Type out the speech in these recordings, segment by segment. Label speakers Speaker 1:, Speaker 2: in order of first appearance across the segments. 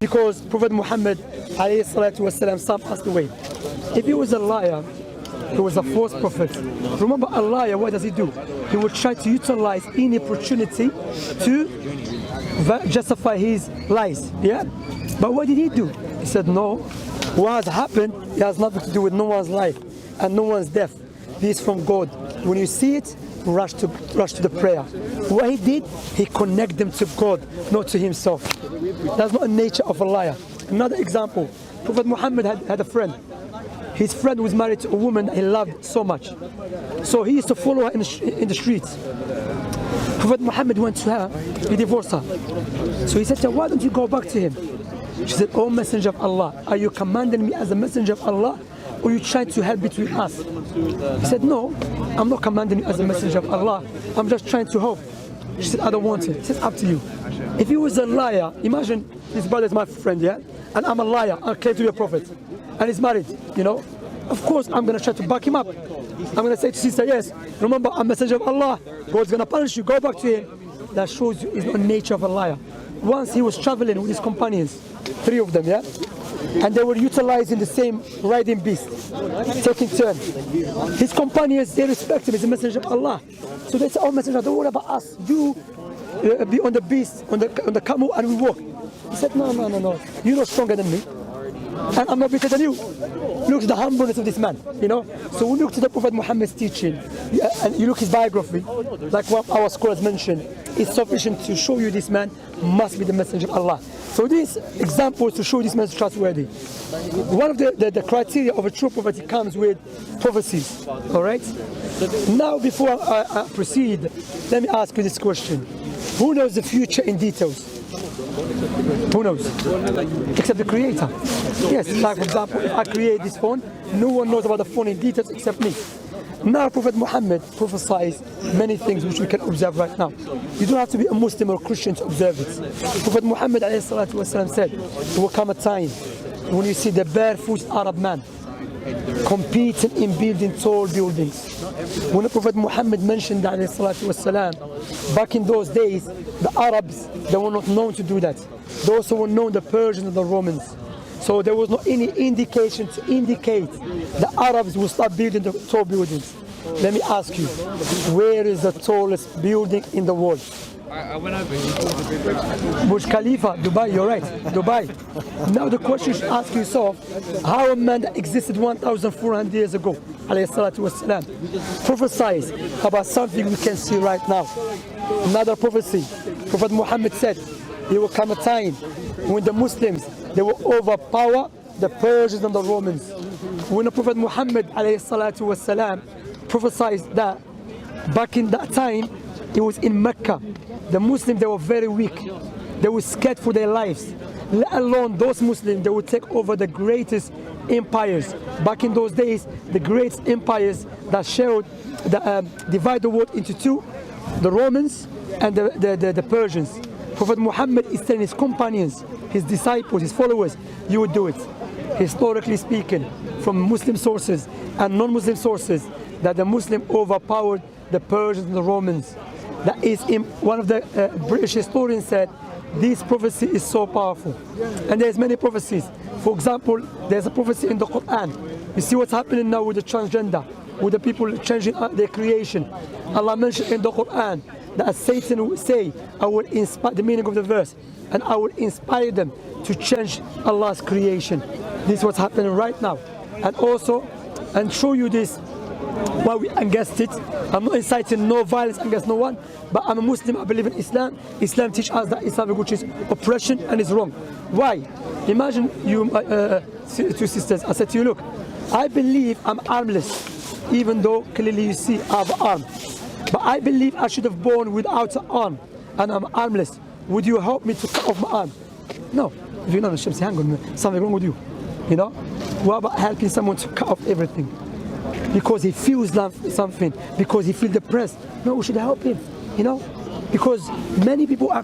Speaker 1: Because Prophet Muhammad alayhi salatu wasalam, son passed away. If he was a liar, he was a false prophet. Remember, a liar, what does he do? He will try to utilize any opportunity to justify his lies. Yeah? But what did he do? He said, no, what has happened, it has nothing to do with no one's life and no one's death. This is from God. When you see it, rush to the prayer. What he did, he connected them to God, not to himself. That's not the nature of a liar. Another example, Prophet Muhammad had a friend. His friend was married to a woman he loved so much. So he used to follow her in the streets. Prophet Muhammad went to her, he divorced her. So he said to her, why don't you go back to him? She said, oh Messenger of Allah, are you commanding me as a Messenger of Allah, or are you trying to help between us? He said, no, I'm not commanding you as a Messenger of Allah, I'm just trying to help. She said, I don't want it. He said, up to you. If he was a liar, imagine his brother is my friend, yeah? And I'm a liar, I came to be a prophet. And he's married, you know? Of course, I'm going to try to back him up. I'm going to say to sister, yes, remember, I'm a Messenger of Allah. God's going to punish you, go back to him. That shows you it's not the nature of a liar. Once he was traveling with his companions, 3 of them, yeah? And they were utilizing the same riding beast, taking turn. His companions, they respect him as a Messenger of Allah. So they say, oh Messenger, don't worry about us. You be on the beast, on the camel, and we walk. He said, no, you're not stronger than me. And I'm not better than you. Look at the humbleness of this man, you know. So we look to the Prophet Muhammad's teaching, and you look his biography, like what our scholars mentioned, it's sufficient to show you this man must be the Messenger of Allah. So these examples to show this man is trustworthy. One of the criteria of a true prophet comes with prophecies, all right? Now before I proceed, let me ask you this question. Who knows the future in details? Who knows? Except the creator. Yes, like for example, if I create this phone, no one knows about the phone in details except me. Now Prophet Muhammad prophesied many things which we can observe right now. You don't have to be a Muslim or a Christian to observe it. Prophet Muhammad ﷺ said, there will come a time when you see the barefoot Arab man competing in building tall buildings. When the Prophet Muhammad mentioned that ﷺ, back in those days, the Arabs, they were not known to do that. Those who were known, the Persians and the Romans. So there was not any indication to indicate the Arabs will start building the tall buildings. Let me ask you, where is the tallest building in the world? Burj Khalifa, Dubai, you're right, Dubai. Now the question you should ask yourself, how a man that existed 1,400 years ago, والسلام, prophesied about something we can see right now. Another prophecy, Prophet Muhammad said, there will come a time when the Muslims, they will overpower the Persians and the Romans. When the Prophet Muhammad والسلام, prophesied that, back in that time, it was in Mecca. The Muslims, they were very weak. They were scared for their lives. Let alone those Muslims, they would take over the greatest empires. Back in those days, the great empires that showed, divide the world into two, the Romans and the Persians. Prophet Muhammad is telling his companions, his disciples, his followers, you would do it. Historically speaking, from Muslim sources and non-Muslim sources, that the Muslim overpowered the Persians and the Romans. That is, one of the British historians said, this prophecy is so powerful. And there's many prophecies. For example, there's a prophecy in the Quran. You see what's happening now with the transgender, with the people changing their creation. Allah mentioned in the Quran that Satan will say, I will inspire, the meaning of the verse, and I will inspire them to change Allah's creation. This is what's happening right now. And also, and show you this, why we against it. I'm not inciting no violence against no one, but I'm a Muslim, I believe in Islam. Islam teaches us that Islam, which is oppression and is wrong. Why? Imagine you, two sisters, I said to you, look, I believe I'm armless, even though clearly you see I have an arm. But I believe I should have born without an arm, and I'm armless. Would you help me to cut off my arm? No. If you know, Shemsy, hang on, something wrong with you. You know? What about helping someone to cut off everything? Because he feels something, because he feels depressed. No, we should help him, you know? Because many people are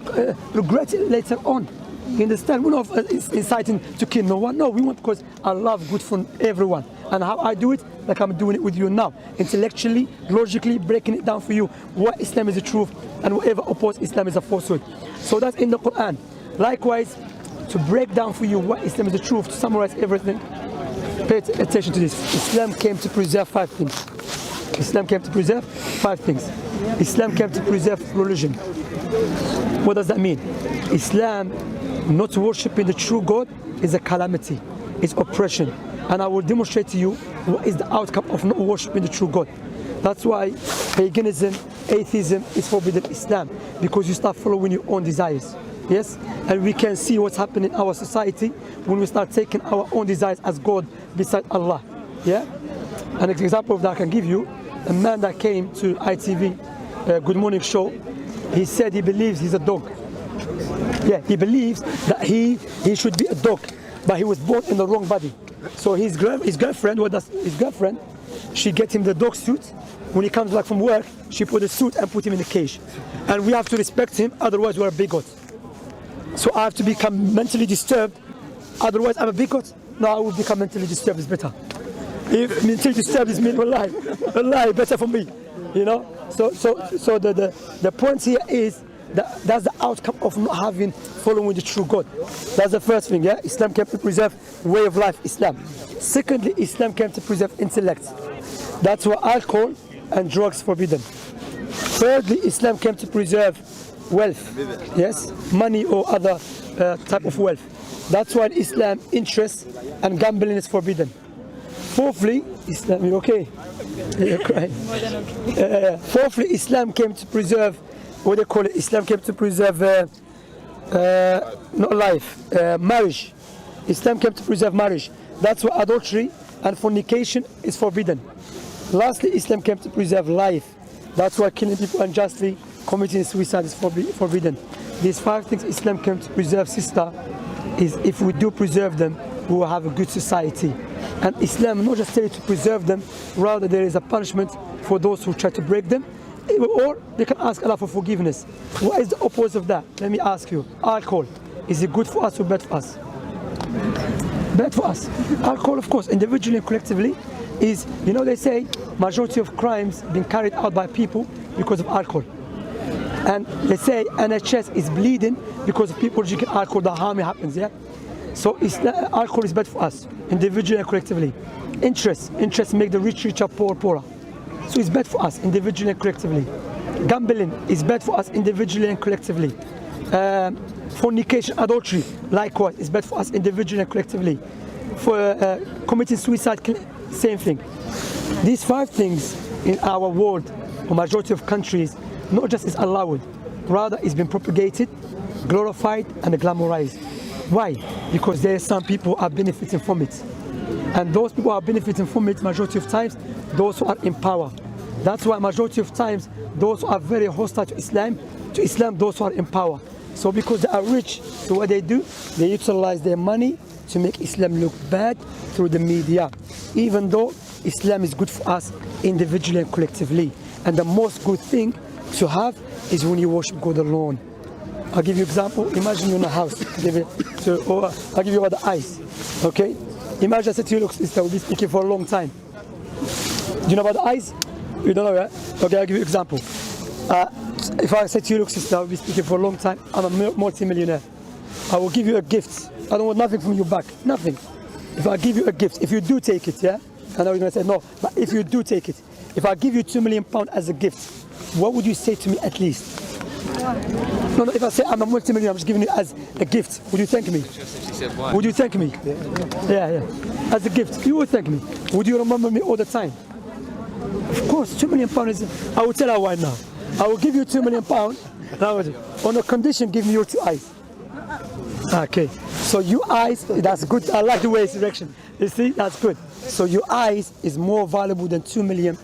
Speaker 1: regret it later on. You understand? We're not inciting to kill no one. No, we want because I love good for everyone. And how I do it, like I'm doing it with you now. Intellectually, logically, breaking it down for you. What Islam is the truth, and whatever opposes Islam is a falsehood. So that's in the Quran. Likewise, to break down for you what Islam is the truth, to summarize everything, pay attention to this. Islam came to preserve 5 things. Islam came to preserve 5 things. Islam came to preserve religion. What does that mean? Islam, not worshiping the true God, is a calamity, is oppression. And I will demonstrate to you what is the outcome of not worshiping the true God. That's why paganism, atheism is forbidden in Islam, because you start following your own desires. Yes? And we can see what's happening in our society when we start taking our own desires as God beside Allah. Yeah? An example of that I can give you, a man that came to ITV, Good Morning Show, he said he believes he's a dog. Yeah, he believes that he should be a dog, but he was born in the wrong body. So his girlfriend, what does his girlfriend? She gets him the dog suit. When he comes back from work, she put the suit and put him in the cage. And we have to respect him, otherwise we're a bigot. So I have to become mentally disturbed, otherwise I'm a bigot. No, I will become mentally disturbed, it's better. If mentally disturbed is me, wallahi, better for me. You know? So the point here is that's the outcome of not following the true God. That's the first thing, yeah? Islam came to preserve way of life, Islam. Secondly, Islam came to preserve intellect. That's why alcohol and drugs forbidden. Thirdly, Islam came to preserve wealth, yes? Money or other type of wealth. That's why in Islam, interest and gambling is forbidden. Fourthly, Islam, you okay? You're crying. Fourthly, Islam came to preserve, what they call it? Islam came to preserve, not life, marriage. Islam came to preserve marriage. That's why adultery and fornication is forbidden. Lastly, Islam came to preserve life. That's why killing people unjustly, committing suicide is forbidden. These 5 things Islam came to preserve, sister, is if we do preserve them, we will have a good society. And Islam not just tell you to preserve them, rather there is a punishment for those who try to break them, or they can ask Allah for forgiveness. What is the opposite of that? Let me ask you. Alcohol, is it good for us or bad for us? Bad for us. Alcohol, of course, individually and collectively, is, you know, they say majority of crimes being carried out by people because of alcohol. And they say NHS is bleeding because of people drinking alcohol, the harm happens, yeah? So alcohol is bad for us, individually and collectively. Interest make the rich richer, poor poorer. So it's bad for us, individually and collectively. Gambling is bad for us, individually and collectively. Fornication, adultery, likewise, is bad for us, individually and collectively. For committing suicide, same thing. These 5 things in our world, or majority of countries, not just is allowed, rather it's been propagated, glorified and glamorized. Why? Because there are some people who are benefiting from it. And those people who are benefiting from it, majority of times, those who are in power. That's why majority of times, those who are very hostile to Islam, those who are in power. So because they are rich, so what they do, they utilize their money to make Islam look bad through the media. Even though Islam is good for us individually and collectively. And the most good thing to have is when you worship God alone. I'll give you an example. Imagine you're in a house. I'll give you other eyes. Okay? Imagine I said to you, look, sister, we'll be speaking for a long time. Do you know about the eyes? You don't know, right? Okay, I'll give you an example. If I said to you, look, sister, I'll be speaking for a long time. I'm a multi-millionaire. I will give you a gift. I don't want nothing from you back. Nothing. If I give you a gift, if you do take it, yeah? I know you're going to say no, but if you do take it, if I give you £2 million as a gift, what would you say to me at least? No, if I say I'm a multi-millionaire, I'm just giving you as a gift, would you thank me? Would you thank me? Yeah. As a gift, you would thank me. Would you remember me all the time? Of course, £2 million is, I will tell her why now. I will give you £2 million, on a condition, give me your 2 eyes. Okay, so your eyes, that's good. I like the way it's direction. You see, that's good. So your eyes is more valuable than £2 million.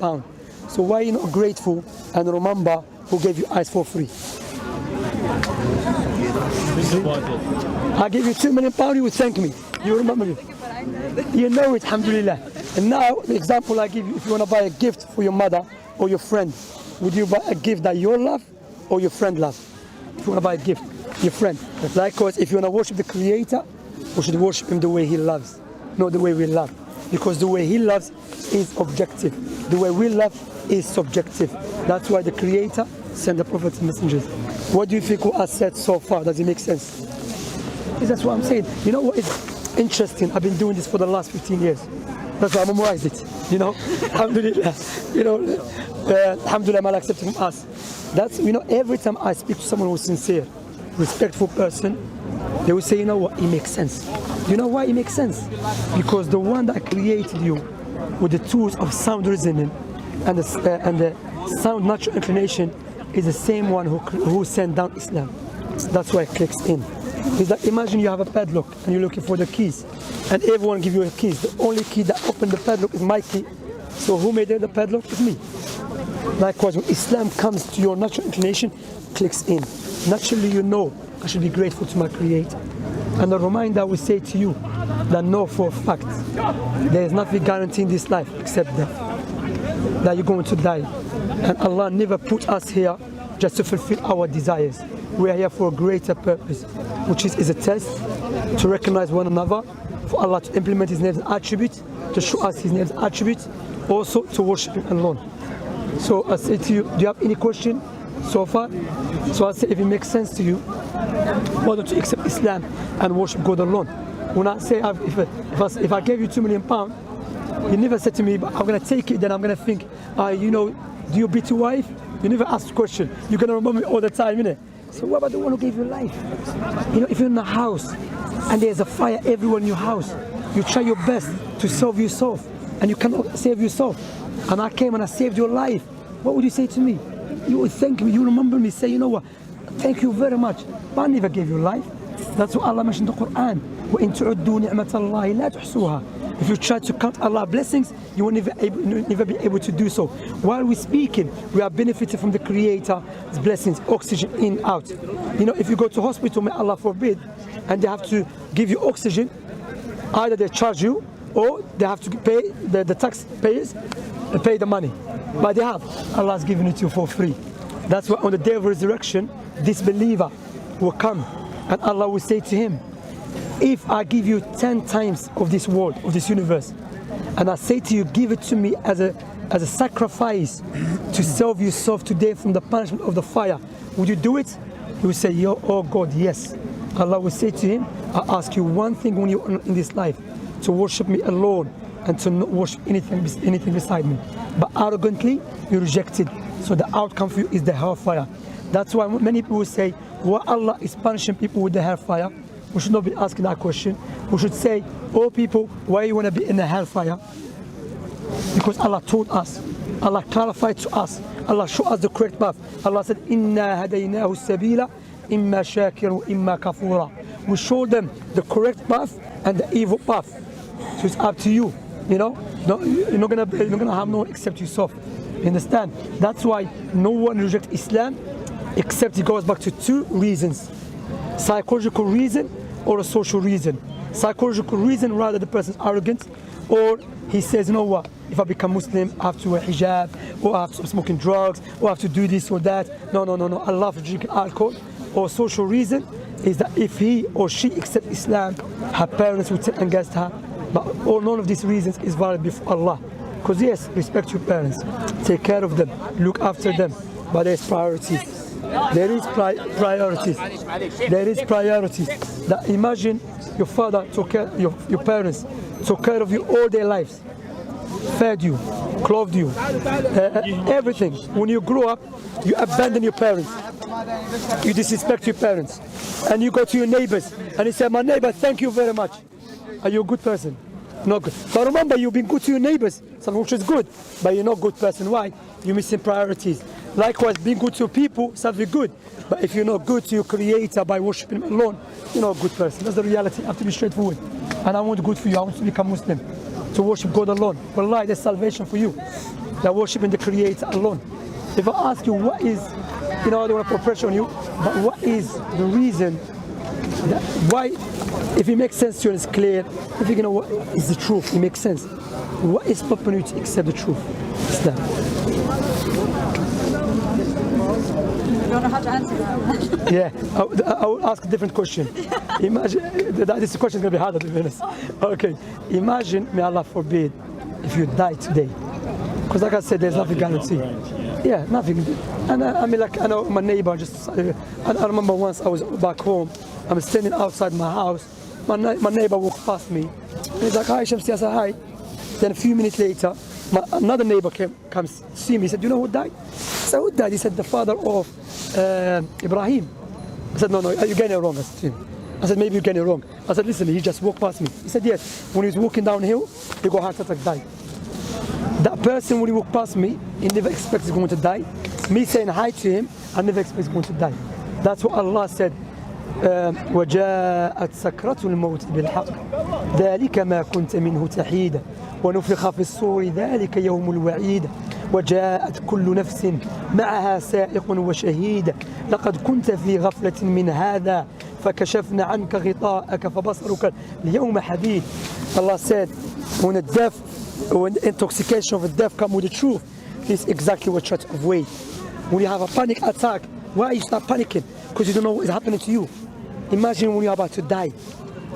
Speaker 1: So why are you not grateful and remember who gave you eyes for free? I give you £2 million, you would thank me. You remember me. You know it, alhamdulillah. And now, the example I give you, if you want to buy a gift for your mother or your friend, would you buy a gift that you love or your friend loves? If you want to buy a gift, your friend. Likewise, if you want to worship the Creator, we should worship Him the way He loves, not the way we love. Because the way He loves is objective. The way we love is subjective. That's why the Creator sent the prophets and messengers. What do you think what I said so far? Does it make sense? That's what I'm saying. You know what is interesting? I've been doing this for the last 15 years. That's why I memorized it. You know, alhamdulillah. You know, alhamdulillah, Allah accepted from us. That's, you know, every time I speak to someone who's sincere, respectful person, they will say, you know what, it makes sense. You know why it makes sense? Because the one that created you with the tools of sound reasoning and the sound natural inclination is the same one who sent down Islam. That's why it clicks in. It's like, imagine you have a padlock and you're looking for the keys, and everyone give you a keys. The only key that opened the padlock is my key. So who made the padlock? It's me. Likewise, when Islam comes to your natural inclination, clicks in. Naturally, you know, I should be grateful to my Creator. And the reminder will say to you that know for a fact there is nothing guaranteed in this life except death. That you're going to die. And Allah never put us here just to fulfill our desires. We are here for a greater purpose, which is a test to recognize one another, for Allah to implement His names and attributes, to show us His names and attributes, also to worship Him alone. So I say to you, do you have any question so far? So I say, if it makes sense to you, why don't you accept Islam and worship God alone? When I say, if I gave you £2 million, you never said to me, but I'm going to take it, then I'm going to think, you know, do you beat your wife? You never ask the question. You're going to remember me all the time, innit? So what about the one who gave you life? You know, if you're in a house and there's a fire everywhere in your house, you try your best to save yourself, and you cannot save yourself. And I came and I saved your life. What would you say to me? You would thank me, you remember me, say, you know what, thank you very much. But I never gave you life. That's what Allah mentioned in the Quran. وَإِن تُعُدُّوا نِعْمَةَ اللَّهِ لَا تُحْصُوهَا. If you try to count Allah's blessings, you will never be able to do so. While we're speaking, we are benefiting from the Creator's blessings, oxygen in, out. You know, if you go to hospital, may Allah forbid, and they have to give you oxygen, either they charge you or they have to pay the taxpayers pay the money. But they have. Allah has given it to you for free. That's why on the day of resurrection, this believer will come and Allah will say to him, if I give you 10 times of this world, of this universe, and I say to you, give it to me as a sacrifice to save yourself today from the punishment of the fire, would you do it? He will say, oh God, yes. Allah will say to him, I ask you one thing when you're in this life, to worship me alone and to not worship anything beside me. But arrogantly, you rejected. So the outcome for you is the hellfire. That's why many people will say, why Allah is punishing people with the hellfire? We should not be asking that question. We should say, oh people, why you want to be in the hellfire? Because Allah told us, Allah clarified to us, Allah showed us the correct path. Allah said, إِنَّا هَدَيْنَاهُ السَّبِيلَ إِمَّا شَاكِرٌ وَإِمَّا كَفُورًا. We showed them the correct path and the evil path. So it's up to you. You know, you're not gonna have no one except yourself. You understand? That's why no one rejects Islam except it goes back to two reasons: psychological reason or a social reason. Psychological reason, rather the person's arrogant, or he says, you know what, if I become Muslim, I have to wear hijab, or I have to stop smoking drugs, or I have to do this or that. No, I love drinking alcohol. Or social reason is that if he or she accepts Islam, her parents will turn against her. But none of these reasons is valid before Allah. Because yes, respect your parents, take care of them, look after them, but there's priorities. There is priorities. There is priorities. That imagine your father took care, your parents took care of you all their lives, fed you, clothed you, everything. When you grow up, you abandon your parents, you disrespect your parents, and you go to your neighbors and you say, my neighbor, thank you very much. Are you a good person? Not good. But remember, you've been good to your neighbors, something which is good, but you're not a good person. Why? You're missing priorities. Likewise, being good to people, something good. But if you're not good to your Creator by worshiping Him alone, you're not a good person. That's the reality. I have to be straightforward. And I want good for you. I want to become Muslim, to worship God alone. Wallahi, there's salvation for you. That worshiping the Creator alone. If I ask you what is, I don't want to put pressure on you, but what is the reason that why, if it makes sense to you and it's clear, if you know what is the truth, it makes sense. What is stopping you to accept the truth? Islam.
Speaker 2: I don't know how to answer that.
Speaker 1: Yeah, I will ask a different question. Imagine, this question is going to be harder to be honest. Okay, imagine, may Allah forbid, if you die today. Because like I said, there's nothing guaranteed. Yeah, nothing. And I mean, like, I know my neighbor, I remember once I was back home, I'm standing outside my house. My neighbor walked past me. And he's like, hi, Shemsy. I said, hi. Then a few minutes later, another neighbor comes to see me. He said, do you know who died? I said, who died? He said, the father of Ibrahim. I said, no, you're getting it wrong. I said, maybe you're getting it wrong. I said, listen, he just walked past me. He said, yes. When he was walking downhill, he got heart attack, died. That person, when he walked past me, he never expects he's going to die. Me saying hi to him, I never expect he's going to die. That's what Allah said. وجاءت سكرة الموت بالحق ذلك ما كنت منه تحيد ونفخ في الصور ذلك يوم الوعيد وجاءت كل نفس معها سائق وشهيد لقد كنت في غفلة من هذا فكشفنا عنك غطاءك فبصرك اليوم حديد. Allah said, when the intoxication of the death comes with the truth, this is exactly what you try to avoid. When you have a panic attack, why you start panicking? Because you don't know what is happening to you. Imagine when you're about to die.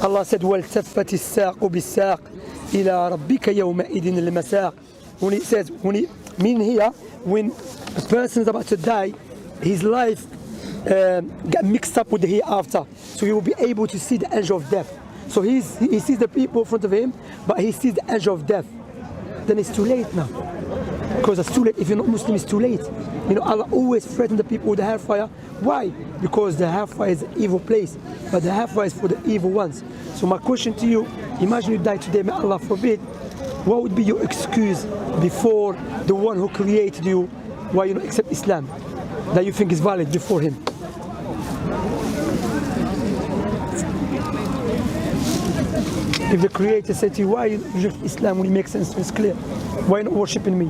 Speaker 1: Allah said, وَالْتَفَّتِ السَّاقُ بِالسَّاقِ إِلَىٰ رَبِّكَ يَوْمَئِذٍ الْمَسَاقِ. When it says, meaning here, when a person is about to die, his life get mixed up with the hereafter. So he will be able to see the edge of death. So he sees the people in front of him, but he sees the edge of death. Then it's too late now. Because it's too late. If you're not Muslim, it's too late. You know, Allah always threatens the people with the hellfire. Why? Because the hellfire is an evil place. But the hellfire is for the evil ones. So my question to you, imagine you die today, may Allah forbid. What would be your excuse before the one who created you, why you don't accept Islam, that you think is valid before him? If the Creator said to you, why you reject Islam when it makes sense, it's clear. Why not worshiping me?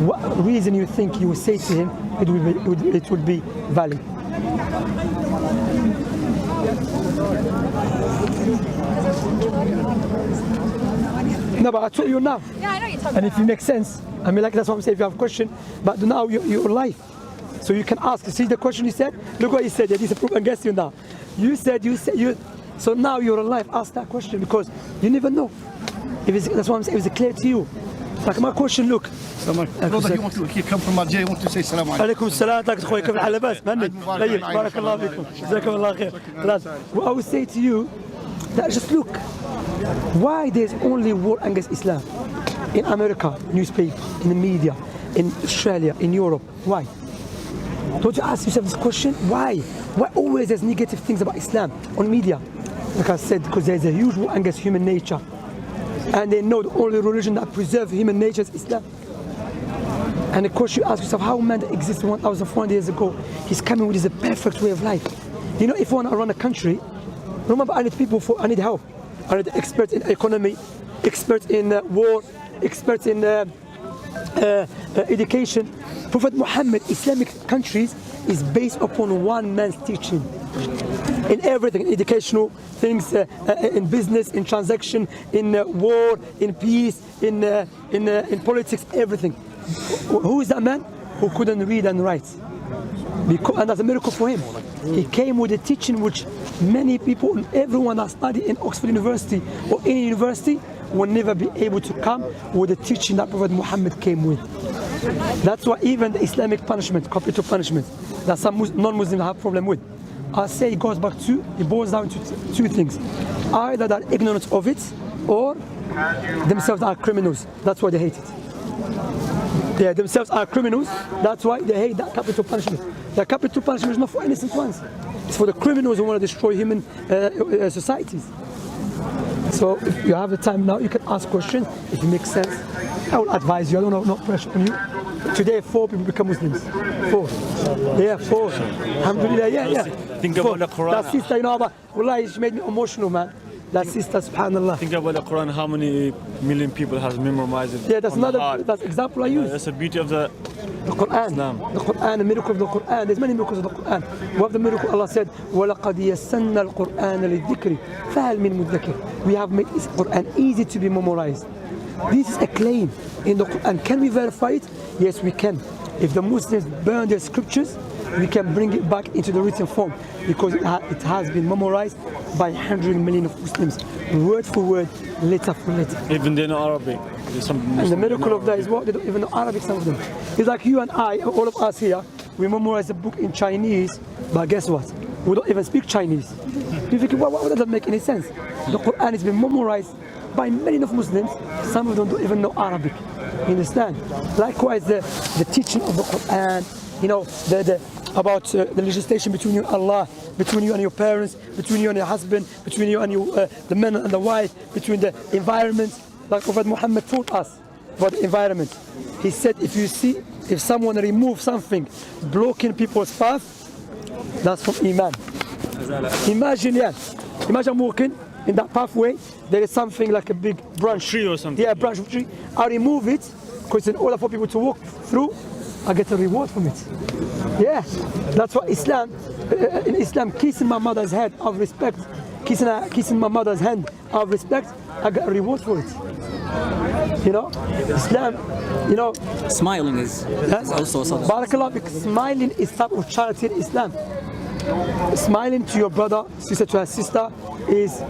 Speaker 1: What reason you think you will say to him it would be valid? No, but I told you now.
Speaker 2: Yeah, I know you're talking
Speaker 1: And
Speaker 2: about.
Speaker 1: if it makes sense, I mean, like that's what I'm saying. If you have a question, but now you're live, so you can ask. See the question he said. Look what he said. He's a proof against you now. You said. So now you're alive. Ask that question because you never know. That's what I'm saying. If it's clear to you. Like my question, look.
Speaker 3: You come from Algeria, you want to say salam alaikum.
Speaker 1: عليكم السلام تاك خويا كيف الحال لاباس مهني طيب بارك الله فيكم جزاكم الله خير خلاص. What I would say to you that just look why there's only war against Islam in America newspaper, in the media, in Australia, in Europe. Why? Don't you ask yourself this question? Why always there's negative things about Islam on media? Like I said, because there's a huge war against human nature and they know the only religion that preserves human nature is Islam. And of course you ask yourself how man that existed 1,400 years ago, he's coming with his perfect way of life. You know, if I want to run a country, remember I need people I need help. I need experts in economy, experts in war, experts in education. Prophet Muhammad, Islamic countries is based upon one man's teaching. In everything, in educational things, in business, in transaction, in war, in peace, in politics, everything. Who is that man who couldn't read and write? And that's a miracle for him. He came with a teaching which many people, everyone that studied in Oxford University or any university will never be able to come with the teaching that Prophet Muhammad came with. That's why even the Islamic punishment, capital punishment, that some non-Muslims have problem with, I say it boils down to two things. Either they're ignorant of it or themselves are criminals. That's why they hate it. They themselves are criminals. That's why they hate that capital punishment. The capital punishment is not for innocent ones. It's for the criminals who want to destroy human societies. So if you have the time now, you can ask questions. If it makes sense, I will advise you. I don't know, no pressure on you. Today, 4 people become Muslims. 4. Yeah, 4. Alhamdulillah, yeah.
Speaker 4: Think about the Quran.
Speaker 1: That sister, you know, but Wallahi, she made me emotional, man. That sister, subhanallah.
Speaker 4: Think about the Quran, how many million people has memorized it.
Speaker 1: Yeah, that's example I use.
Speaker 4: That's the beauty of the
Speaker 1: Quran.
Speaker 4: Islam.
Speaker 1: The Quran, the miracle of the Quran. There's many miracles of the Quran. One of the miracle Allah said, وَلَقَدْ يَسَّنَّا الْقُرْآنَ لِلذِّكْرِ فَهَلْ مِن مُدَّكِرٍ. We have made this Quran easy to be memorized. This is a claim in the Quran. Can we verify it? Yes, we can. If the Muslims burn their scriptures, we can bring it back into the written form because it has been memorized by 100 million of Muslims, word for word, letter for letter.
Speaker 4: Even they know Arabic.
Speaker 1: And the miracle of that is what? They don't even know Arabic, some of them. It's like you and I, all of us here, we memorize the book in Chinese, but guess what? We don't even speak Chinese. You think, well, that doesn't make any sense. The Quran has been memorized by many of Muslims. Some of them don't even know Arabic. You understand? Likewise, the teaching of the Quran, you know, about the legislation between you and Allah, between you and your parents, between you and your husband, between you and the man and the wife, between the environment. Like Prophet Muhammad taught us about the environment. He said, if someone removes something blocking people's path, that's from Iman. Imagine walking in that pathway, there is something like a big branch.
Speaker 4: Tree or something.
Speaker 1: Yeah, a branch of tree. I remove it, because in order for people to walk through, I get a reward from it. Yeah, that's what Islam, in Islam, kissing my mother's head out of respect, kissing my mother's hand out of respect, I get a reward for it. You know, Islam, you know.
Speaker 5: Smiling is also a sadaqah.
Speaker 1: Barakallah, because smiling is type of charity in Islam. Smiling to your brother, sister to her sister is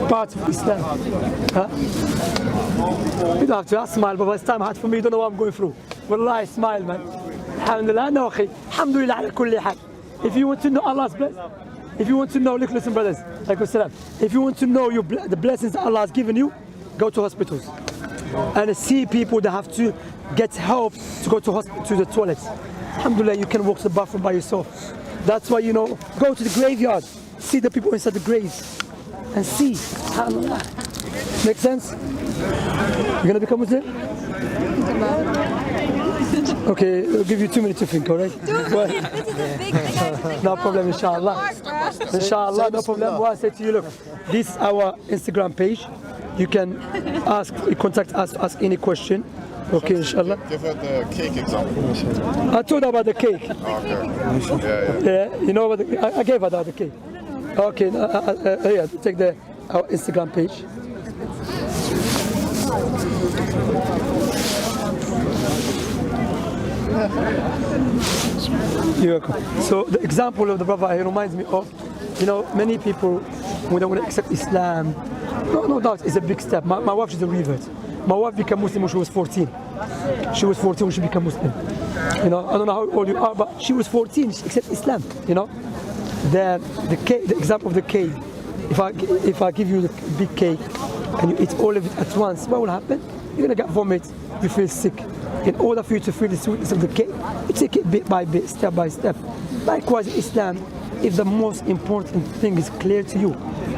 Speaker 1: part of Islam. Huh? You don't have to smile, but it's time hard for me, you don't know what I'm going through. Wallahi, smile, man. Alhamdulillah, no, akhi. Alhamdulillah, ala kulli hal. If you want to know Allah's blessing, if you want to know, listen brothers, if you want to know the blessings that Allah has given you, go to hospitals and see people that have to get help to go to the toilet. Alhamdulillah, you can walk to the bathroom by yourself. That's why, you know, go to the graveyard, see the people inside the graves, and see. SubhanAllah. Make sense? You're gonna become Muslim? Okay, I'll give you 2 minutes to think, alright?
Speaker 2: This is a big thing.
Speaker 1: No problem, inshallah. Inshallah, no problem. What I say to you, look, this is our Instagram page. You can contact us to ask any question. Okay, inshallah.
Speaker 6: Give her the cake example.
Speaker 1: I told her about the cake.
Speaker 6: Okay.
Speaker 1: Yeah, you know what? I gave her the other cake. Okay, here, take our Instagram page. You're welcome. So the example of the brother, he reminds me of, you know, many people when they want to accept Islam. No doubt, it's a big step. My wife, she's a revert. My wife became Muslim when she was 14. She was 14 when she became Muslim. You know, I don't know how old you are, but she was 14. She accepted Islam. You know, the example of the cake. If I give you the big cake and you eat all of it at once, what will happen? You're gonna get vomit. You feel sick. In order for you to feel the sweetness of the cake, you take it bit by bit, step by step. Likewise, in Islam, if the most important thing is clear to you,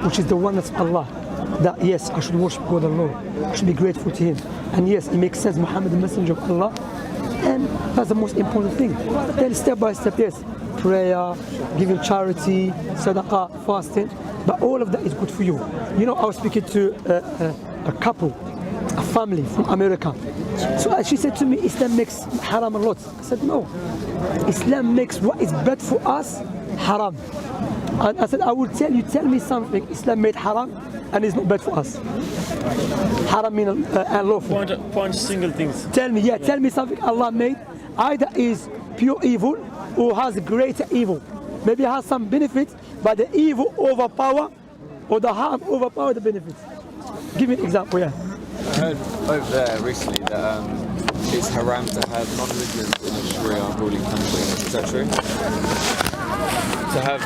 Speaker 1: which is the oneness of Allah, that yes, I should worship God alone, I should be grateful to Him, and yes, it makes sense, Muhammad, the messenger of Allah, and that's the most important thing. Then step by step, yes, prayer, giving charity, sadaqah, fasting, but all of that is good for you. You know, I was speaking to a couple, a family from America. So she said to me, Islam makes haram a lot. I said, no. Islam makes what is bad for us haram. And I said, I will tell me something Islam made haram and is not bad for us. Haram means unlawful.
Speaker 4: Point single things.
Speaker 1: Tell me something Allah made either is pure evil or has greater evil. Maybe it has some benefit, but the evil overpower or the harm overpower the benefit. Give me an example, yeah.
Speaker 7: I heard over there recently that it's haram to have non-Muslims in a Sharia ruling country. Is that true? To have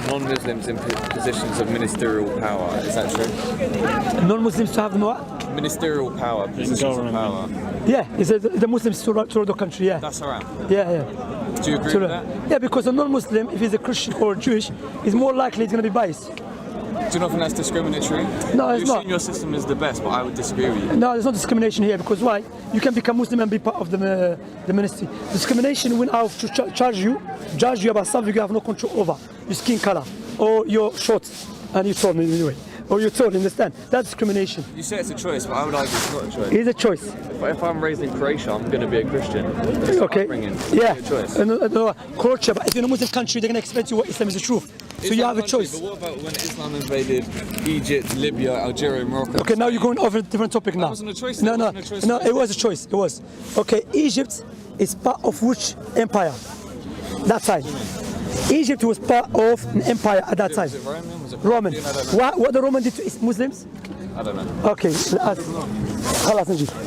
Speaker 7: non-Muslims in positions of ministerial power. Is that true?
Speaker 1: Non-Muslims to have what?
Speaker 7: Ministerial power, positions of power.
Speaker 1: Yeah, it's the Muslims to rule the country, yeah.
Speaker 7: That's haram.
Speaker 1: Yeah.
Speaker 7: Do you agree with that?
Speaker 1: Yeah, because a non-Muslim, if he's a Christian or Jewish, is more likely he's going to be biased.
Speaker 7: Do you not think that's discriminatory?
Speaker 1: No, it's
Speaker 7: You're
Speaker 1: not.
Speaker 7: saying your system is the best, but I would disagree with you.
Speaker 1: No, there's no discrimination here, because why? You can become Muslim and be part of the ministry. Discrimination when I have to judge you about something you have no control over. Your skin color, or your short, and you're tall anyway. Or you're tall, understand? That's discrimination.
Speaker 7: You say it's a choice, but I would argue it's not a choice.
Speaker 1: It's a choice.
Speaker 7: But if I'm raised in Croatia, I'm going to be a Christian.
Speaker 1: Okay. Yeah.
Speaker 7: It's a choice.
Speaker 1: No, Croatia, but if you're in a Muslim country, they're going to explain to you what Islam is the truth. So you have a choice.
Speaker 7: But what about when Islam invaded Egypt, Libya, Algeria, Morocco?
Speaker 1: Okay, now you're going over a different topic now.
Speaker 7: That wasn't a choice.
Speaker 1: No, it was a choice. It was. Okay, Egypt is part of which empire? That time. Egypt was part of an empire at that time.
Speaker 7: Was it Roman? Was it
Speaker 1: Roman.
Speaker 7: Byzantine?
Speaker 1: What the Roman did to Muslims?
Speaker 7: I don't know.
Speaker 1: Okay,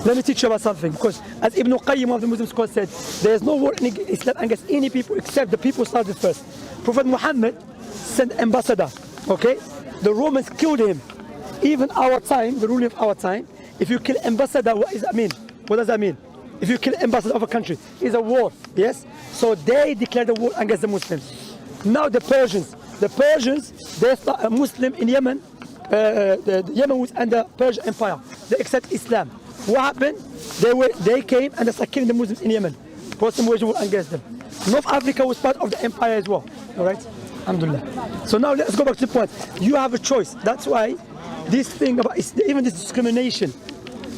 Speaker 1: let me teach you about something, because as Ibn Qayyim, one of the Muslim scholars, said, there is no war in Islam against any people except the people started first. Prophet Muhammad sent ambassador Okay? The Romans killed him. Even our time, the ruling of our time, if you kill ambassador, what does that mean? What does that mean? If you kill ambassador of a country, it's a war, yes? So they declared a war against the Muslims. Now the Persians, they start a Muslim in Yemen. Yemen was under Persian Empire. They accept Islam. What happened? They came and they started killing the Muslims in Yemen. Muslim waged war against them. North Africa was part of the empire as well. All right? Alhamdulillah. So now let's go back to the point. You have a choice. That's why this thing about even this discrimination.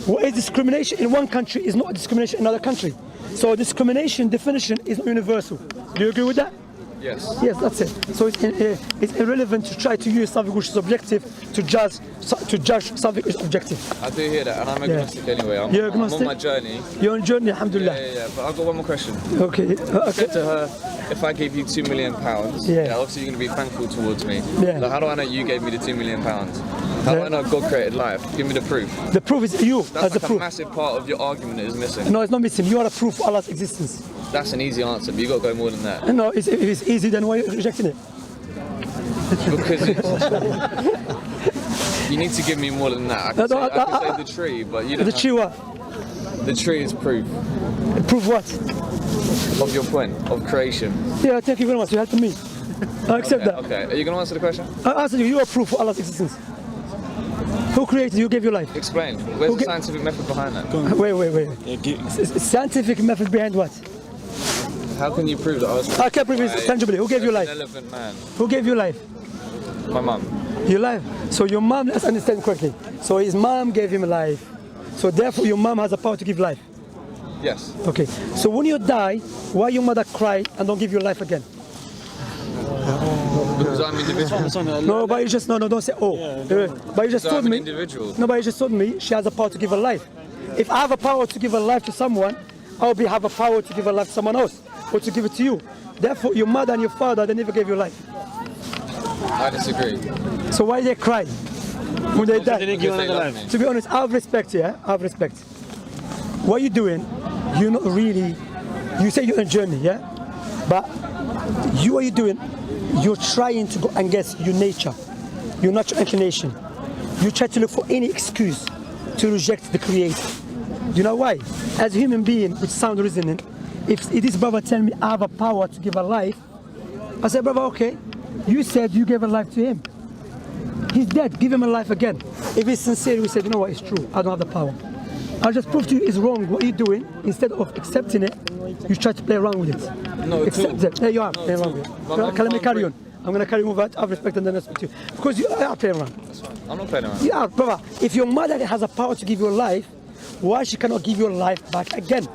Speaker 1: What is discrimination in one country is not discrimination in another country. So discrimination definition is not universal. Do you agree with that?
Speaker 7: Yes.
Speaker 1: Yes, that's it. So it's irrelevant to try to use something which is objective to judge something is objective.
Speaker 7: I do hear that, and I'm agnostic anyway. I'm on my journey.
Speaker 1: You're on journey, alhamdulillah.
Speaker 7: Yeah. But I've got one more question.
Speaker 1: Okay.
Speaker 7: I said to her, if I gave you £2 million, obviously you're going to be thankful towards me.
Speaker 1: Yeah.
Speaker 7: Like, how do I know you gave me the £2 million? How do I know God created life? Give me the proof.
Speaker 1: The proof is you.
Speaker 7: That's
Speaker 1: the
Speaker 7: like
Speaker 1: proof.
Speaker 7: a massive part of your argument that is missing.
Speaker 1: No, it's not missing. You are a proof of Allah's existence.
Speaker 7: That's an easy answer, but you got to go more than that.
Speaker 1: No, if it's easy, then why are you rejecting it?
Speaker 7: Because you need to give me more than that. I can say the tree, but you don't.
Speaker 1: The tree what?
Speaker 7: The tree is proof
Speaker 1: Proof what?
Speaker 7: of your point of creation.
Speaker 1: Yeah, thank you very much. You helped me. I accept that.
Speaker 7: Okay, are you going to answer the question?
Speaker 1: I answered you. You are proof of Allah's existence. Who created you? Gave you life?
Speaker 7: Explain. Where's the scientific method behind that?
Speaker 1: Wait. Scientific method behind what?
Speaker 7: How can you prove that I was?
Speaker 1: I can prove it tangibly. Who gave you life?
Speaker 7: An elephant man.
Speaker 1: Who gave you life?
Speaker 7: My mum.
Speaker 1: Your life. So your mom, let's understand correctly. So his mom gave him life. So therefore your mom has the power to give life.
Speaker 7: Yes.
Speaker 1: Okay. So when you die, why your mother cry and don't give you life again?
Speaker 7: Because I'm individual.
Speaker 1: No, but you just don't say But you just told me.
Speaker 7: Individual.
Speaker 1: No, but you just told me she has the power to give her life. If I have a power to give a life to someone, I'll have a power to give a life to someone else or to give it to you. Therefore, your mother and your father, they never gave you life.
Speaker 7: I disagree.
Speaker 1: So why they cry when they die? To be honest, I have respect, I have respect. What you're doing, you're not really, you say you're on a journey, but what you're doing, you're trying to go against your nature, your natural inclination. You try to look for any excuse to reject the Creator. Do you know why? As a human being with sound reasoning, if this brother tell me I have a power to give a life, I say, brother, okay, you said you gave a life to him. He's dead, give him a life again. If he's sincere, we say, you know what, it's true, I don't have the power. I'll just prove to you it's wrong what you're doing. Instead of accepting it, you try to play around with it.
Speaker 7: No,
Speaker 1: accept it. There you are, playing around with it. Let me carry on. I'm going to carry on with that. I have respect and then respect you. Because you are playing around.
Speaker 7: I'm not playing around.
Speaker 1: You are, brother. If your mother has a power to give you a life, why she cannot give your life back again?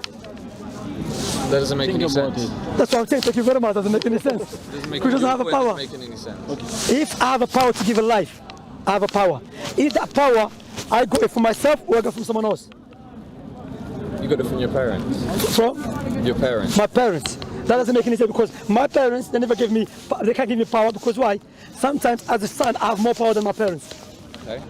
Speaker 7: That doesn't make any sense.
Speaker 1: That's what I'm saying. Thank you very much. Doesn't make any sense. Because doesn't have a power.
Speaker 7: Doesn't make any sense.
Speaker 1: If I have a power to give a life, I have a power. If that power, I got it for myself or I got it from someone else.
Speaker 7: You got it from your parents.
Speaker 1: From?
Speaker 7: Your parents.
Speaker 1: My parents. That doesn't make any sense because my parents, they never give me, they can't give me power because why? Sometimes as a son, I have more power than my parents.
Speaker 7: Okay.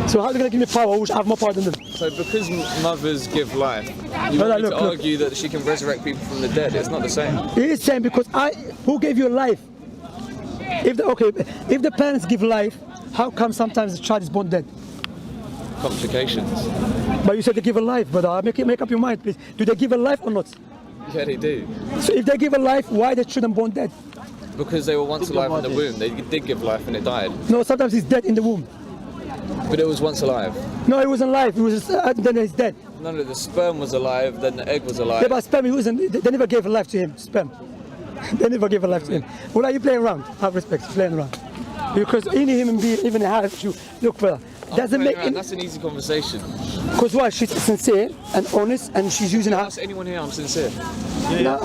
Speaker 1: So how are they going to give me power which I have more power than them?
Speaker 7: So because mothers give life, you want me to argue that she can resurrect people from the dead. It's not the same.
Speaker 1: It is the same because who gave you life? If the parents give life, how come sometimes the child is born dead?
Speaker 7: Complications.
Speaker 1: But you said they give a life, brother. Make up your mind, please. Do they give a life or not?
Speaker 7: Yeah, they do.
Speaker 1: So if they give a life, why the children born dead?
Speaker 7: Because they were once alive in the womb. They did give life and it died.
Speaker 1: No, sometimes he's dead in the womb.
Speaker 7: But it was once alive.
Speaker 1: No, it wasn't alive. It was then he's dead.
Speaker 7: No, the sperm was alive, then the egg was alive.
Speaker 1: Yeah, but sperm, they never gave a life to him. Sperm. They never gave a life to him. Well, are you playing around? Have respect, playing around. Because any human being, even have you look, brother. Doesn't make
Speaker 7: that's an easy conversation.
Speaker 1: Because why? She's sincere and honest, and she's using her.
Speaker 7: Ask anyone here, I'm sincere.
Speaker 1: No.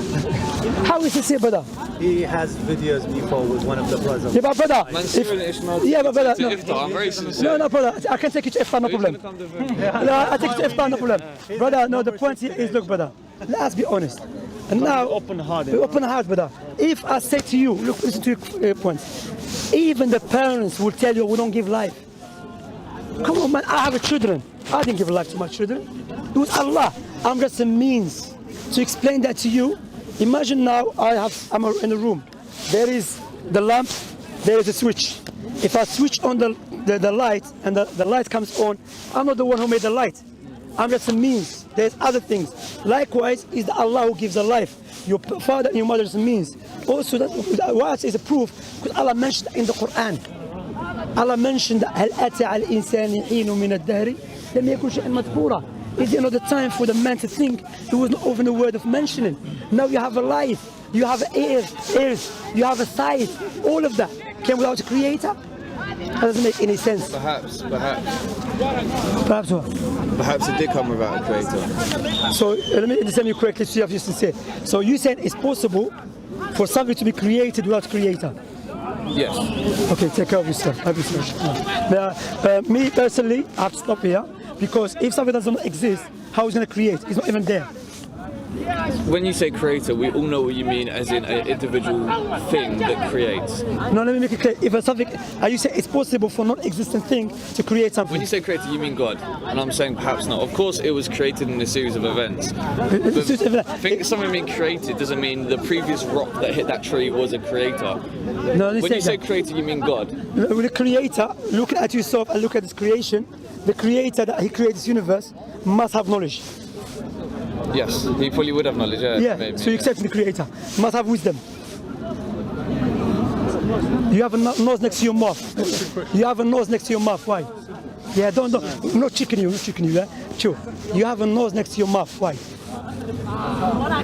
Speaker 1: How is sincere, brother?
Speaker 8: He has videos before with one of the brothers.
Speaker 1: Yeah, but brother. Yeah, but brother.
Speaker 7: No. I'm very sincere.
Speaker 1: No, brother. I can take you to Iftar, no problem. No, I take you to Iftar, no problem. Brother, no, the point here is, look, brother. Let's be honest. And now, open heart, brother. If I say to you, look, listen to your points. Even the parents will tell you we don't give life. Come on, man, I have children. I didn't give life to my children. It was Allah. I'm just a means to explain that to you. Imagine now I'm in a room. There is the lamp, there is a switch. If I switch on the light and the light comes on, I'm not the one who made the light. I'm just a means. There's other things. Likewise, is the Allah who gives the life. Your father and your mother is a means. Also, what is a proof? Because Allah mentioned in the Quran. Allah mentioned that هل أتى على الإنسان حين من الدهر لم يكن شيئا مذكورا. Is there not the time for the man to think? It was not even a word of mentioning. Now you have a life, you have ears, you have a sight. All of that came without a creator. That doesn't make any sense.
Speaker 7: Perhaps
Speaker 1: what?
Speaker 7: Perhaps it did come without a creator.
Speaker 1: So let me understand you correctly. So you have to say. So you said it's possible for something to be created without a creator.
Speaker 7: Yes.
Speaker 1: Okay, take care of yourself. Have yourself. Me personally, I have to stop here because if something doesn't exist, how is it going to create? It's not even there.
Speaker 7: When you say creator, we all know what you mean as in an individual thing that creates.
Speaker 1: No, let me make it clear. If something, you say it's possible for non-existent thing to create something.
Speaker 7: When you say creator, you mean God, and I'm saying perhaps not. Of course, it was created in a series of events. Think something being created doesn't mean the previous rock that hit that tree was a creator.
Speaker 1: No,
Speaker 7: when you say creator, you mean God.
Speaker 1: With the creator, look at yourself and look at this creation. The creator that he created this universe must have knowledge.
Speaker 7: Yes, he probably would have knowledge. Yeah, maybe,
Speaker 1: so you accept the creator. Must have wisdom. You have a nose next to your mouth. You have a nose next to your mouth. Why? Yeah, don't. I'm not tricking you. Yeah? True. You have a nose next to your mouth. Why?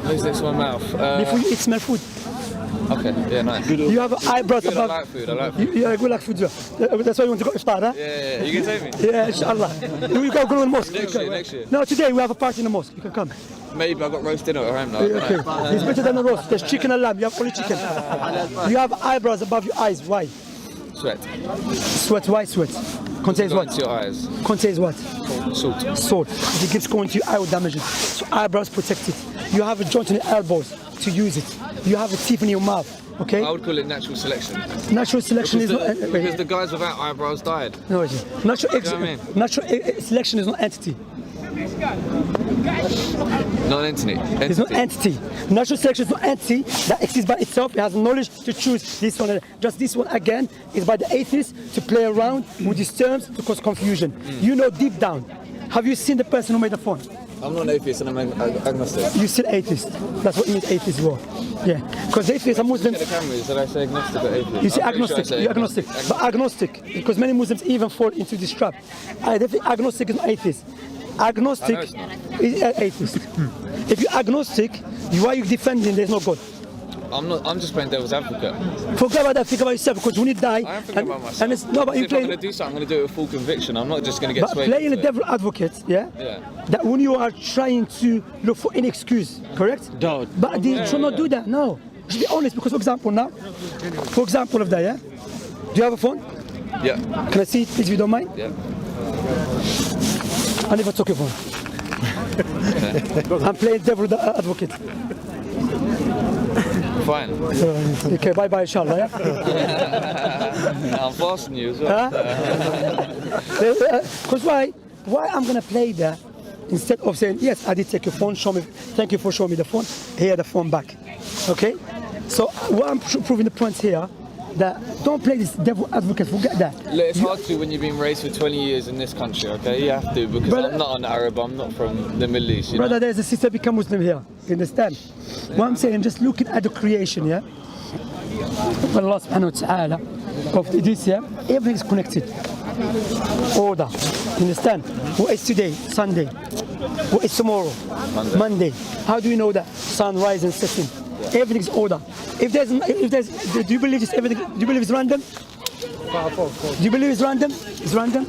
Speaker 7: Nose next to my mouth.
Speaker 1: Before you eat, smell food.
Speaker 7: Okay, yeah, nice.
Speaker 1: You have eyebrows
Speaker 7: good,
Speaker 1: above.
Speaker 7: I like food. I like food.
Speaker 1: Yeah, good like food. That's why you want to go iftar, huh?
Speaker 7: Yeah. You can take me.
Speaker 1: Yeah, inshallah. We go to the mosque.
Speaker 7: Next year.
Speaker 1: No, today we have a party in the mosque. You can come.
Speaker 7: Maybe I've got roast dinner at home now.
Speaker 1: Yeah, okay. It's better than a roast. There's chicken and lamb. You have only chicken. You have eyebrows above your eyes. Why?
Speaker 7: Sweat.
Speaker 1: Sweat. Why sweat? Contains what?
Speaker 7: Into your eyes.
Speaker 1: Contains what?
Speaker 7: Salt.
Speaker 1: Salt. If it keeps going to your eye, will damage it. So eyebrows protect it. You have a joint in your elbows to use it. You have a teeth in your mouth. Okay.
Speaker 7: I would call it natural selection.
Speaker 1: Natural selection is not
Speaker 7: because the guys without eyebrows died.
Speaker 1: No, natural selection is not entity.
Speaker 7: Not an entity.
Speaker 1: It's not entity. Natural selection is not entity that exists by itself. It has knowledge to choose this one. Just this one again is by the atheists to play around with these terms to cause confusion. You know deep down. Have you seen the person who made the phone?
Speaker 7: I'm not an atheist and I'm agnostic.
Speaker 1: You're still atheist. That's what you mean atheist were. Yeah. Because atheists are Muslims.
Speaker 7: Look at the cameras. Did I say agnostic or atheist?
Speaker 1: You say agnostic. You're agnostic. But agnostic, because many Muslims even fall into this trap. I definitely agnostic is not atheist. Agnostic is atheist. If you're agnostic, why are you defending there's no God?
Speaker 7: I'm just playing devil's advocate.
Speaker 1: Forget about that. Think about yourself, because when you die,
Speaker 7: I am thinking about myself.
Speaker 1: And it's no, but you
Speaker 7: if I'm going to do something, I'm going to do it with full conviction. I'm not just going to get swayed.
Speaker 1: But playing the devil's advocate, yeah. That when you are trying to look for any excuse, correct?
Speaker 4: Doubt.
Speaker 1: But they should not do that. No, you should be honest. Because, for example, now, for example of that, yeah. Do you have a phone?
Speaker 7: Yeah.
Speaker 1: Can I see it, please, if you don't mind?
Speaker 7: Yeah.
Speaker 1: I never took your phone. I'm playing devil's advocate.
Speaker 7: Fine.
Speaker 1: Okay, bye-bye, inshallah, yeah?
Speaker 7: I'm fasting you as well.
Speaker 1: Because why I'm going to play that instead of saying, yes, I did take your phone, show me, thank you for showing me the phone, here the phone back. Okay? So what I'm proving the point here, that don't play this devil advocate, forget that.
Speaker 7: It's hard to when you've been raised for 20 years in this country, okay? You have to, because I'm not an Arab, I'm not from the Middle East, you
Speaker 1: brother,
Speaker 7: know?
Speaker 1: there's a sister become Muslim here, you understand? What I'm saying, just looking at the creation, yeah? Allah subhanahu wa ta'ala, of this, yeah? Everything is connected. Order, you understand? What is today? Sunday. What is tomorrow? Monday. How do you know that? Sunrise and setting. Everything is order. If there's, do you believe it's everything? Do you believe it's random? Do you believe it's random? It's random?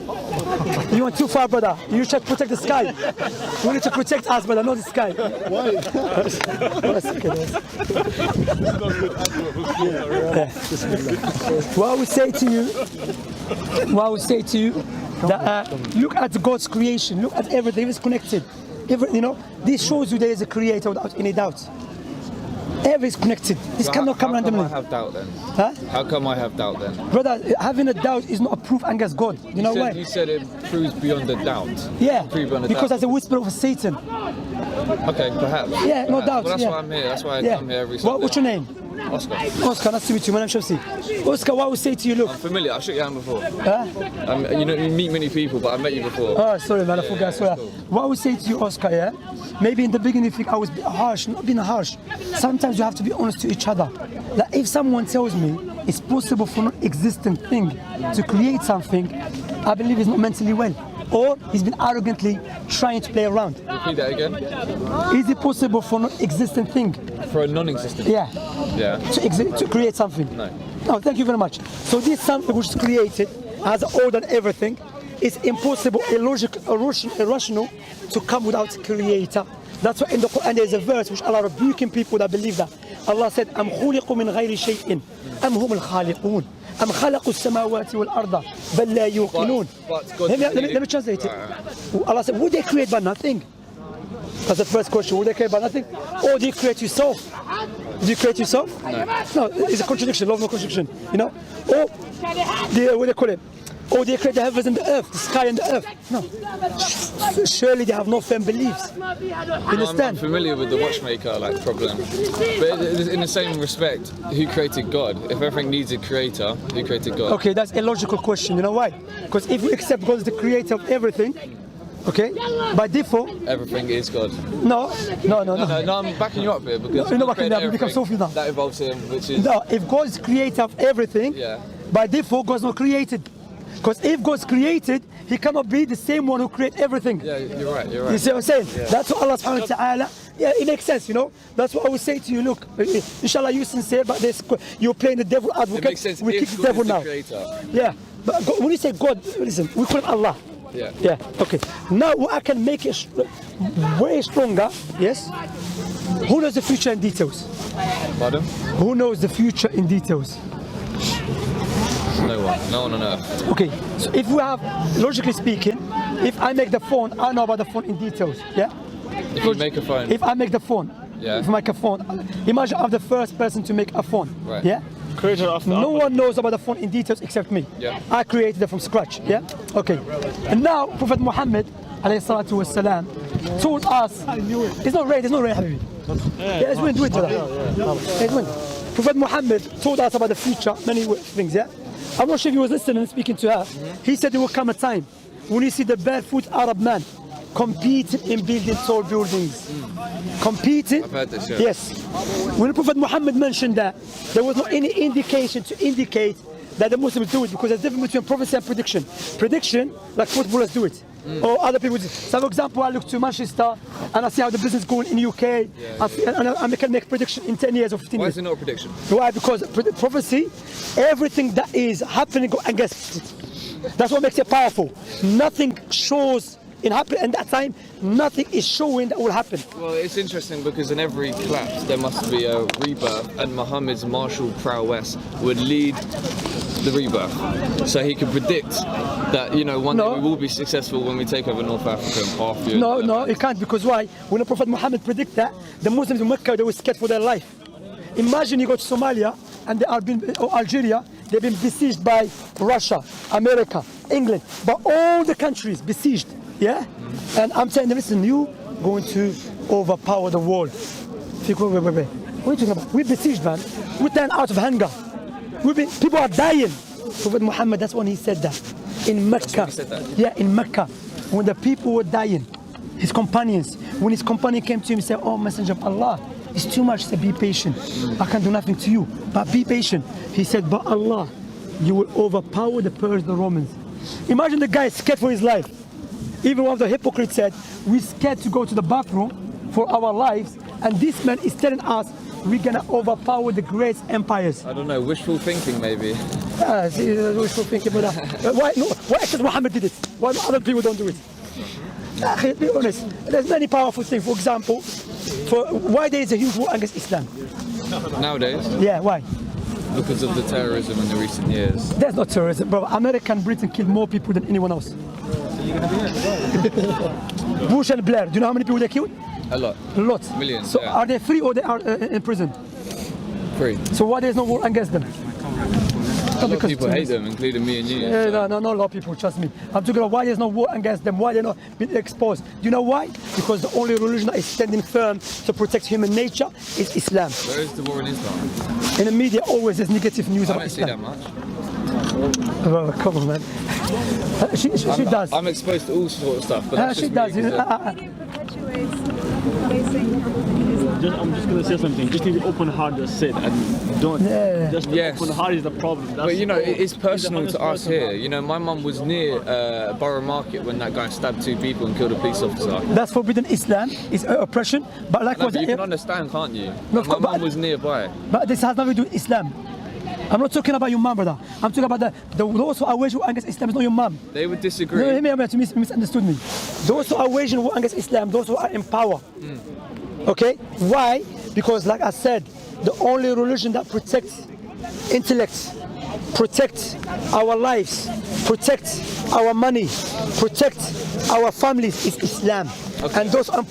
Speaker 1: You went too far, brother. You should protect the sky. We need to protect us, brother, not the sky. Why? What I would say to you, that look at God's creation. Look at everything. It's connected. You know, this shows you there is a creator without any doubt. Everything is connected. This cannot come randomly.
Speaker 7: How come I have doubt then?
Speaker 1: Huh?
Speaker 7: How come I have doubt then?
Speaker 1: Brother, having a doubt is not a proof against God. You know why?
Speaker 7: You said it proves beyond a doubt.
Speaker 1: Yeah,
Speaker 7: because
Speaker 1: that's a whisper of Satan.
Speaker 7: Okay, perhaps.
Speaker 1: Yeah, no doubt.
Speaker 7: Well, that's
Speaker 1: yeah.
Speaker 7: why I'm here. That's why I
Speaker 1: Yeah.
Speaker 7: come here every Sunday.
Speaker 1: What's your name?
Speaker 7: Oscar.
Speaker 1: Oscar, nice to meet you. My name's Shmsy. Oscar, what I would say to you, look.
Speaker 7: I'm familiar. I've shook your hand before.
Speaker 1: Huh?
Speaker 7: You meet many people, but I met you before.
Speaker 1: Oh, sorry, man, I forgot. Sorry.
Speaker 7: cool.
Speaker 1: What I would say to you, Oscar, yeah? Maybe in the beginning you think I was harsh, not being harsh. Sometimes you have to be honest to each other. Like if someone tells me it's possible for non-existent thing to create something, I believe he's not mentally well. Or he's been arrogantly trying to play around.
Speaker 7: Repeat that again.
Speaker 1: Is it possible for non-existent thing?
Speaker 7: For a non-existent.
Speaker 1: Yeah.
Speaker 7: Yeah.
Speaker 1: To create something?
Speaker 7: No.
Speaker 1: No, thank you very much. So this something which is created as order and everything is impossible, illogical, irrational to come without creator. That's why in the Quran there is a verse which Allah rebuking people that believe that. Allah said, "Am khuliqu min ghayri shay'in, am hum al-khaliqun, am khalaqu as-samawati wal-arda, bal la yuqinun." Let me translate it. Allah said, "Would they create by nothing?" That's the first question. Would they create by nothing, or do you create yourself? Do you create yourself? No, it's a contradiction. Love no contradiction. You know, or what do they call it? Or they create the heavens and the earth, the sky and the earth. No. Surely they have no firm beliefs. You understand?
Speaker 7: I'm familiar with the watchmaker problem. But in the same respect, who created God? If everything needs a creator, who created God?
Speaker 1: Okay, that's a logical question. You know why? Because if we accept God as the creator of everything, okay, by default,
Speaker 7: Everything is God.
Speaker 1: no,
Speaker 7: No, I'm backing you up here because
Speaker 1: You're not backing
Speaker 7: God
Speaker 1: me up, you become
Speaker 7: created
Speaker 1: Sofi now.
Speaker 7: everything. That involves him, which is
Speaker 1: no. If God is creator of everything,
Speaker 7: Yeah.
Speaker 1: by default God's not created. Because if God's created, He cannot be the same one who created everything.
Speaker 7: yeah. You're right. You're
Speaker 1: You
Speaker 7: right.
Speaker 1: see what I'm saying? That's what Allah subhanahu wa ta'ala, yeah, it makes sense, you know? That's what I would say to you, look, inshallah you're sincere, but you're playing the devil advocate.
Speaker 7: It makes sense
Speaker 1: We kick
Speaker 7: if
Speaker 1: the
Speaker 7: God
Speaker 1: devil
Speaker 7: is the
Speaker 1: now.
Speaker 7: creator.
Speaker 1: Yeah, but God, when you say God, listen, we call him Allah.
Speaker 7: Yeah.
Speaker 1: Yeah, okay. Now what I can make it way stronger, yes? Who knows the future in details?
Speaker 7: Pardon?
Speaker 1: Who knows the future in details?
Speaker 7: No one. No one on earth.
Speaker 1: Okay, so if we have, logically speaking, if I make the phone, I know about the phone in details, yeah?
Speaker 7: If you make a phone.
Speaker 1: If I make the phone,
Speaker 7: Yeah.
Speaker 1: if I make a phone, imagine I'm the first person to make a phone,
Speaker 7: Right.
Speaker 1: yeah?
Speaker 4: Creator of the
Speaker 1: No
Speaker 4: Apple.
Speaker 1: one knows about the phone in details except me.
Speaker 7: Yeah.
Speaker 1: I created it from scratch, yeah? Okay. And now, Prophet Muhammad, alayhi salatu wasalam, told us, it's not rain, Habibi. Yeah, it's wind, brother. It's wind. Prophet Muhammad told us about the future, many things, yeah? I'm not sure if he was listening and speaking to her. He said there will come a time when you see the barefoot Arab man competing in building tall buildings. Competing?
Speaker 7: I've heard this, yeah.
Speaker 1: Yes. When Prophet Muhammad mentioned that, there was not any indication to indicate that the Muslims do it, because there's a difference between prophecy and prediction. Prediction, like footballers do it. Or other people do it. So for example, I look to Manchester and I see how the business is going in UK, and I can make prediction in 10 years or 15
Speaker 7: Why
Speaker 1: years.
Speaker 7: is it not a prediction?
Speaker 1: Why? Because prophecy, everything that is happening against it. That's what makes it powerful. Nothing shows in happening at that time. Nothing is showing that will happen.
Speaker 7: Well, it's interesting because in every collapse there must be a rebirth, and Muhammad's martial prowess would lead the rebirth. So he could predict that, one day we will be successful when we take over North Africa and Parthia.
Speaker 1: No, it can't, because why? When the Prophet Muhammad predicted that, the Muslims in Mecca, they were scared for their life. Imagine you go to Somalia and they are or Algeria, they've been besieged by Russia, America, England, but all the countries besieged, yeah? And I'm saying, listen, you going to overpower the world. Wait. What are you talking about? We're besieged, man. We're dying out of hunger. People are dying. Prophet Muhammad, that's when he said that. In Mecca.
Speaker 7: He said that?
Speaker 1: Yeah, in Mecca. When the people were dying, his companions, when his companion came to him and said, oh, Messenger of Allah, it's too much to be patient. I can do nothing to you, but be patient. He said, but Allah, you will overpower the Persians, the Romans. Imagine the guy scared for his life. Even one of the hypocrites said, we're scared to go to the bathroom for our lives, and this man is telling us we're gonna overpower the great empires.
Speaker 7: I don't know, wishful thinking maybe.
Speaker 1: Wishful thinking, but why except Muhammad did it? Why other people don't do it? Be honest. There's many powerful things. For example, why there is a huge war against Islam?
Speaker 7: Nowadays,
Speaker 1: Yeah, why?
Speaker 7: because of the terrorism in the recent years.
Speaker 1: There's no terrorism, bro. America and Britain killed more people than anyone else. Bush and Blair, do you know how many people they killed?
Speaker 7: A lot.
Speaker 1: A lot.
Speaker 7: Millions,
Speaker 1: So
Speaker 7: yeah.
Speaker 1: are they free or they are in prison?
Speaker 7: Free.
Speaker 1: So why there's no war against them?
Speaker 7: lot of
Speaker 1: because
Speaker 7: people hate them, including me and you.
Speaker 1: Yeah, no, a lot of people, trust me. I'm talking about why there's no war against them, why they're not being exposed. Do you know why? Because the only religion that is standing firm to protect human nature is Islam.
Speaker 7: Where is the war in Islam?
Speaker 1: In the media, always there's negative news
Speaker 7: I
Speaker 1: about
Speaker 7: don't see that
Speaker 1: Islam.
Speaker 7: much.
Speaker 1: Oh, come on, man. She does.
Speaker 7: I'm exposed to all sorts of stuff, but that's
Speaker 1: She
Speaker 7: just
Speaker 1: does.
Speaker 7: me,
Speaker 1: You know,
Speaker 2: Perpetuates placing
Speaker 4: I'm just going to say something. Just need to be open-hearted, just sit and don't.
Speaker 1: Yeah.
Speaker 4: Just
Speaker 7: Yes.
Speaker 4: open-hearted is the problem. That's
Speaker 7: But you know, it's personal
Speaker 4: He's
Speaker 7: to
Speaker 4: the
Speaker 7: us
Speaker 4: honest
Speaker 7: here.
Speaker 4: person.
Speaker 7: You know, my mum was near Borough Market when that guy stabbed 2 people and killed a police officer.
Speaker 1: that's forbidden Islam, it's oppression. But like
Speaker 7: No,
Speaker 1: what
Speaker 7: but you can understand, can't you?
Speaker 1: No,
Speaker 7: My
Speaker 1: but-
Speaker 7: mum was nearby.
Speaker 1: But this has nothing to do with Islam. I'm not talking about your mum, brother. I'm talking about those who are waging war against Islam is not your mum.
Speaker 7: They would disagree.
Speaker 1: No, you misunderstood me. Those who are waging war against Islam, those who are in power. Okay? Why? Because like I said, the only religion that protects intellect, protects our lives, protects our money, protects our families is Islam.
Speaker 7: Okay.
Speaker 1: And those in